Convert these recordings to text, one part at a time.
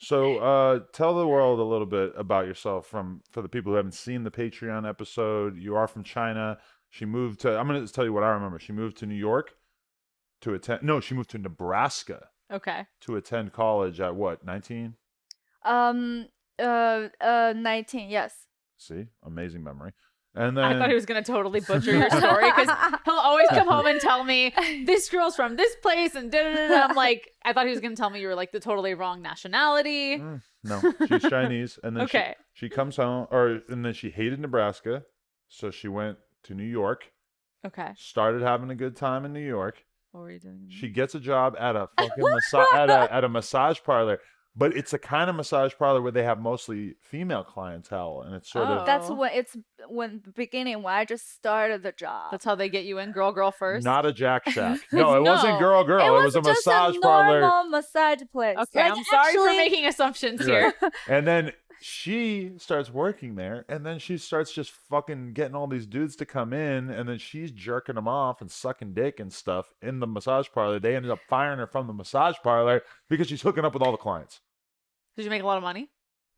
So tell the world a little bit about yourself for the people who haven't seen the Patreon episode. You are from China. She moved to, I'm going to tell you what I remember. She moved to New York to attend, no, she moved to Nebraska Okay. to attend college at what, 19? 19, yes. See, amazing memory. And I thought he then, was going to totally butcher your story because he'll always come home and tell me this girl's from this place and da-da-da-da. I'm like, I thought he was going to tell me you were like the totally wrong nationality. no, she's Chinese. And then Okay. she comes home, and then she hated Nebraska. So she went to New York, Okay. started having a good time in New York. What were you doing? She gets a job at a fucking at a massage parlor, but it's a kind of massage parlor where they have mostly female clientele, and it's sort of That's when the beginning when I just started the job. That's how they get you in, girl first. not a Jack Shack. No, it wasn't No. girl. It was a just massage a parlor. normal massage place. Okay, Like, I'm sorry for actually- making assumptions here. Right. And then she starts working there, and then she starts just fucking getting all these dudes to come in, and then she's jerking them off and sucking dick and stuff in the massage parlor. They ended up firing her from the massage parlor because she's hooking up with all the clients. Did you make a lot of money?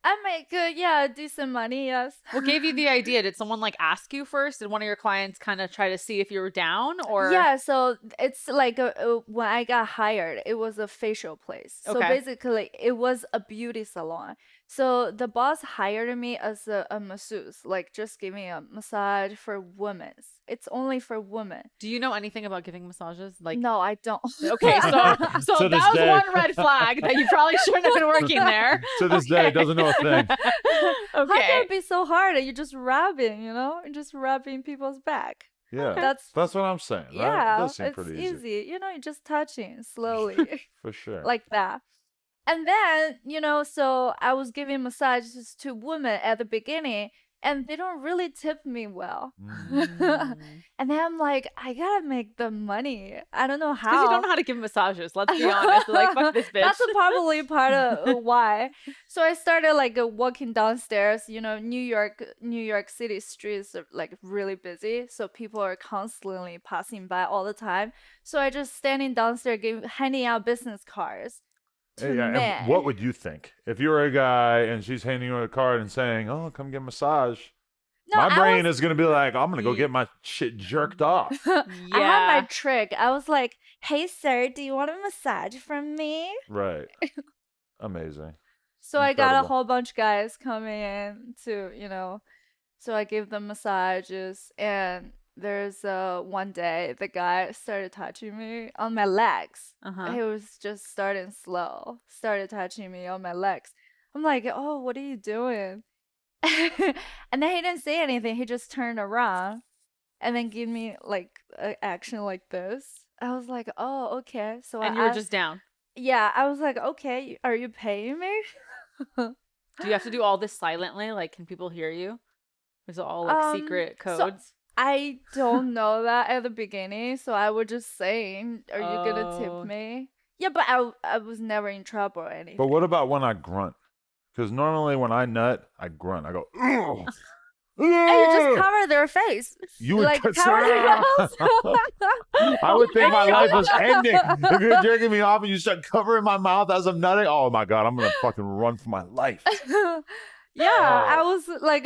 I make decent money, yes. What gave you the idea? Did someone like ask you first? Did one of your clients kind of try to see if you were down or? Yeah, so it's like when I got hired, it was a facial place. So Okay. basically, it was a beauty salon. So the boss hired me as a masseuse, like just giving a massage for women. It's only for women. Do you know anything about giving massages? Like, No, I don't. okay, so To that this was day. one red flag that you probably shouldn't have been working there. To this day, doesn't know a thing. How can Okay. it be so hard? You're just rubbing, You're just rubbing people's back. Yeah, That's that's what I'm saying. Right? It yeah, does seem it's pretty easy. You're just touching slowly. for sure. like that. And then, so I was giving massages to women at the beginning, and they don't really tip me well. Mm. And then I'm like, I gotta make the money. I don't know how. Because you don't know how to give massages. Let's be honest. Like, fuck this bitch. That's probably part of why. So I started like walking downstairs. New York City streets are like really busy, so people are constantly passing by all the time. So I just standing downstairs, handing out business cards to Yeah, men. and what would you think if you were a guy and she's handing you a card and saying, "Oh, come get a massage"? No, My I brain was- is gonna be like, "I'm gonna go get my shit jerked off." I had my Yeah. trick. I was like, "Hey, sir, do you want a massage from me?" Right. Amazing. So I got a Incredible. whole bunch of guys coming in to, so I gave them massages. And there's one day the guy started touching me on my legs. Uh-huh. He was just starting slow, started touching me on my legs. I'm like, "Oh, what are you doing?" And then he didn't say anything. He just turned around and then gave me like an action like this. I was like, "Oh, okay." So And I you were asked- just down. yeah, I was like, "Okay, are you paying me?" Do you have to do all this silently? Like, can people hear you? Is it all like secret so- codes? I don't know that at the beginning, so I was just saying, "Are you gonna Oh. tip me?" Yeah, but I was never in trouble or anything. But what about when I grunt? Because normally when I nut, I grunt. I go, "Ugh." And you just cover their face. You would like cut- cover their mouth. I would think my life was ending if you're jerking me off and you start covering my mouth as I'm nutting. Oh my god, I'm gonna fucking run for my life. Yeah, I Oh. was like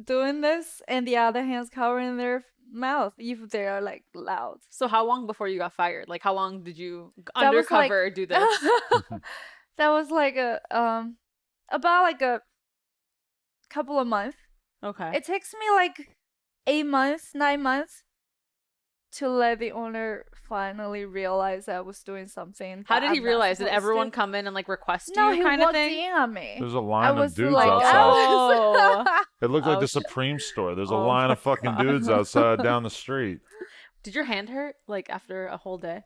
doing this, and the other hand's covering their mouth if they are like loud. So how long before you got fired? Like, how long did you That was, like- undercover do this? That was like about like a couple of months. Okay. It takes me like 8 months, 9 months to let the owner finally realize I was doing something. How that did he I'm not realize? Did supposed everyone to. come in and like request No, you he kind of walked thing? in on me. There's a I line of was dudes like, outside. Oh. It looked like Oh, the shit. Supreme store. There's a Oh line my of fucking God. dudes outside down the street. Did your hand hurt like after a whole day?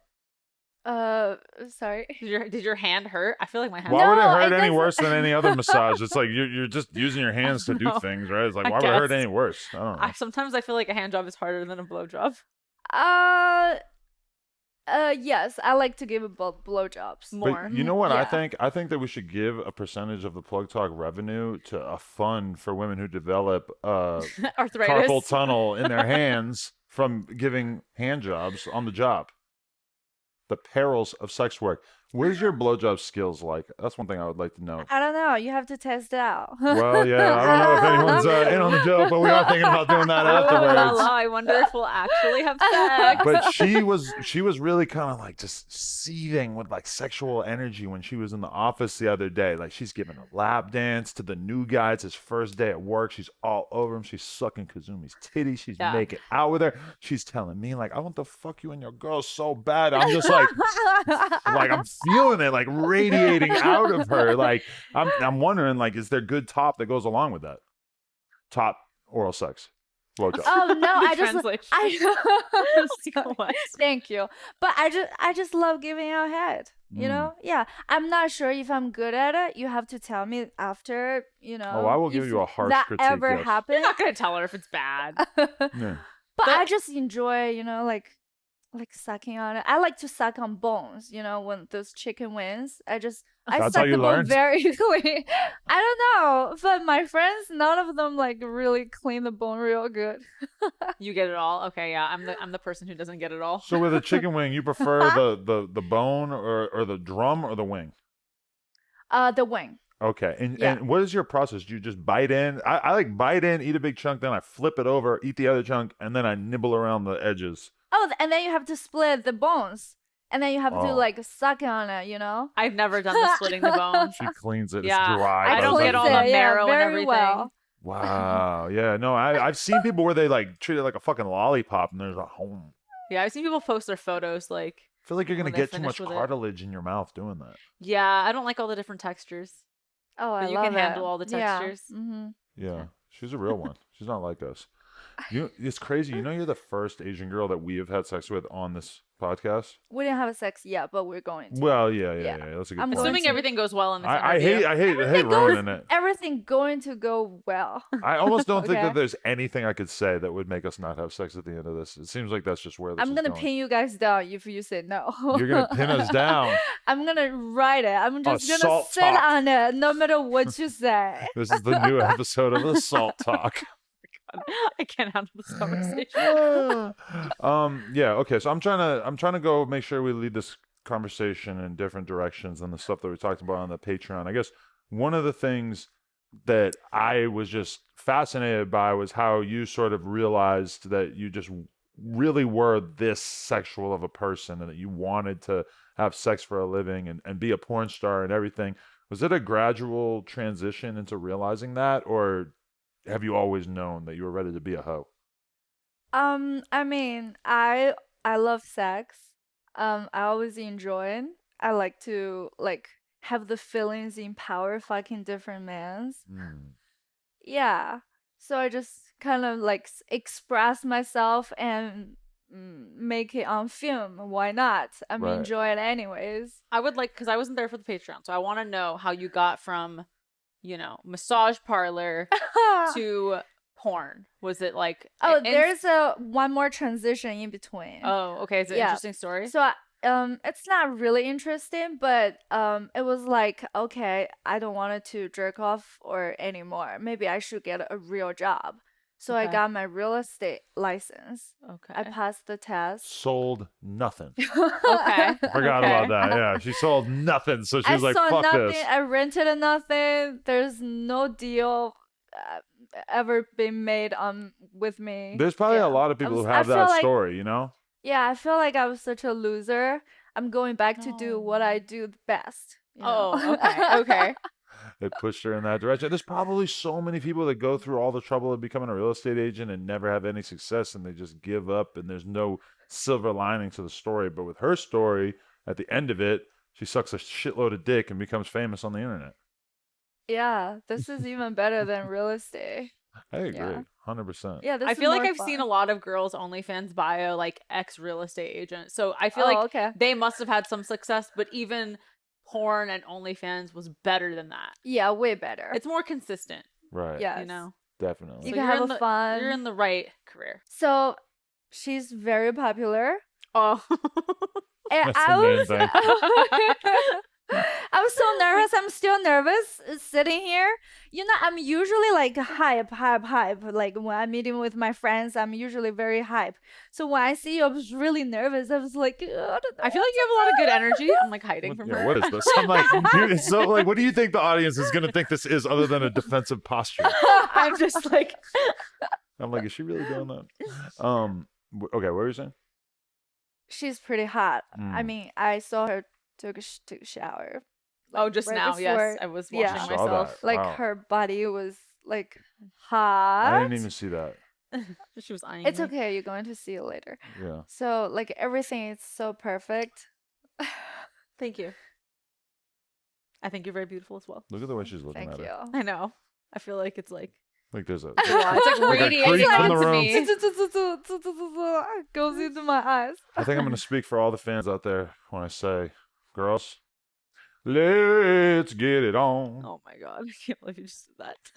Sorry. Did your hand hurt? I feel like my hand. Why would it No, hurt it any doesn't- worse than any other massage? It's like you're just using your hands to do know. things, right? It's like, I why would it hurt guess. any worse? I don't know. Sometimes I feel like a hand job is harder than a blow job. Yes, I like to give blowjobs. More. But you know what I Yeah. think? I think that we should give a percentage of the Plug Talk revenue to a fund for women who develop Arthritis. carpal tunnel in their hands from giving hand jobs on the job. The perils of sex work. What is your blowjob skills like? That's one thing I would like to know. I don't know. You have to test it out. Well, yeah, I don't know if anyone's in on the joke, but we are thinking about doing that Ooh, la, afterwards. la, I wonder if we'll actually have sex. But she was really kind of like just seething with like sexual energy when she was in the office the other day. Like she's giving a lap dance to the new guy. It's his first day at work. She's all over him. She's sucking Kazumi's titty. She's Yeah. making out with her. She's telling me like, I want to fuck you and your girl so bad. I'm just like I'm feeling it like radiating out of her. Like I'm wondering like, is there good top that goes along with that? Top oral sex. Blowjob. Oh no, I just Translation. I What? thank you. But I just love giving out head. You know? Yeah. I'm not sure if I'm good at it. You have to tell me after, you know. Oh, I will give if you a harsh that critique, ever yes. You're happened. not gonna tell her if it's bad. Yeah. But I just enjoy, you know, like sucking on it. I like to suck on bones, you know, when those chicken wings. I That's suck how you the bone learned? very clean. I don't know, but my friends, none of them like really clean the bone real good. You get it all. Okay, yeah. I'm the person who doesn't get it all. So with a chicken wing, you prefer the bone or the drum or the wing? The wing. Okay. And Yeah. and what is your process? Do you just bite in? I like bite in, eat a big chunk, then I flip it over, eat the other chunk, and then I nibble around the edges. Oh, and then you have to split the bones, and then you have to Oh. like suck on it, you know. I've never done the splitting the bones. She cleans it. Yeah, It's dry. I by don't the get all time the you- marrow and very everything. well. Wow. Yeah. No, I've seen people where they like treat it like a fucking lollipop, and there's a home. Yeah, I've seen people post their photos like, I feel like you're gonna When they get too finish much with it. cartilage in your mouth doing that. yeah, I don't like all the different textures. Oh, I But you love can it. handle all the Yeah. textures. Mm-hmm. Yeah, she's a real one. She's not like us. It's crazy. You know, you're the first Asian girl that we have had sex with on this podcast. We didn't have sex yet, but we're going to. Well, yeah. Yeah. That's a good I'm point. going Assuming to- everything goes well in this I interview. hate It ruining goes- it. Everything going to go well. I almost don't think Okay. that there's anything I could say that would make us not have sex at the end of this. It seems like that's just where this I'm is gonna going. pin you guys down if you say no. You're gonna pin us down. I'm gonna write it. I'm just gonna Assault sit talk. on it no matter what you say. This is the new episode of Assault Talk. I can't handle this conversation. Yeah, okay. So I'm trying to go make sure we lead this conversation in different directions than the stuff that we talked about on the Patreon. I guess one of the things that I was just fascinated by was how you sort of realized that you just really were this sexual of a person and that you wanted to have sex for a living and be a porn star and everything. Was it a gradual transition into realizing that, or have you always known that you were ready to be a hoe? I mean, I love sex. I always enjoy it. I like to have the feelings in power fucking different mans. Yeah. So I just kind of express myself and make it on film. Why not? I'm Right. enjoying it anyways. I would like, because I wasn't there for the Patreon, so I want to know how you got from, massage parlor to porn. Was it like? Oh, in- there's one more transition in between. Oh, okay. Is it an Yeah. interesting story? So it's not really interesting, but it was like, okay, I don't want it to jerk off or anymore. Maybe I should get a real job. So I Okay. got my real estate license. Okay. I passed the test. Sold nothing. Okay. Forgot Okay. about that. Yeah, she sold nothing. So she I was like, saw fuck nothing. this. I rented nothing. There's no deal ever been made with me. There's probably Yeah. a lot of people who I have feel that like- story, you know? Yeah, I feel like I was such a loser. I'm going back to do what I do best. you know? Oh, okay. Okay. It pushed her in that direction. There's probably so many people that go through all the trouble of becoming a real estate agent and never have any success and they just give up and there's no silver lining to the story. But with her story, at the end of it, she sucks a shitload of dick and becomes famous on the internet. Yeah, this is even better than real estate. I agree. Yeah. 100%. Yeah, this I is feel like more I've seen a fun. lot of girls' OnlyFans bio like ex real estate agent. So I feel Oh, like okay. they must have had some success, but even porn and OnlyFans was better than that. Yeah, way better. It's more consistent, Right. Yes. you know. Definitely. You So can you're have in a the- fun. You're in the right career. So she's very popular. Oh, And That's the main thing. I was so nervous. I'm still nervous sitting here. You know, I'm usually like hype. Like when I'm meeting with my friends, I'm usually very hype. So when I see you, I was really nervous. I was like, I don't know. I feel like you have a lot of good energy. I'm like hiding from Yeah, her. what is this? I'm like, so like, what do you think the audience is gonna think this is, other than a defensive posture? I'm just like, I'm like, is she really doing that? Okay, what were you saying? She's pretty hot. I Mm. mean, I saw her took a shower. oh, just right now. Yes, before- I was yeah. watching Saw myself. that. Like Wow. her body was like hot. I didn't even see that. She was eyeing It's me. okay. You're going to see it later. Yeah. So like everything is so perfect. Thank you. I think you're very beautiful as well. Look at the way she's looking Thank at her. you. I know. I feel like it's like Like there's a yeah, it's like Like a radiating creep in the onto room. me. Goes into my eyes. I think I'm going to speak for all the fans out there when I say, girls, let's get it on. Oh my god, I can't believe you just did that.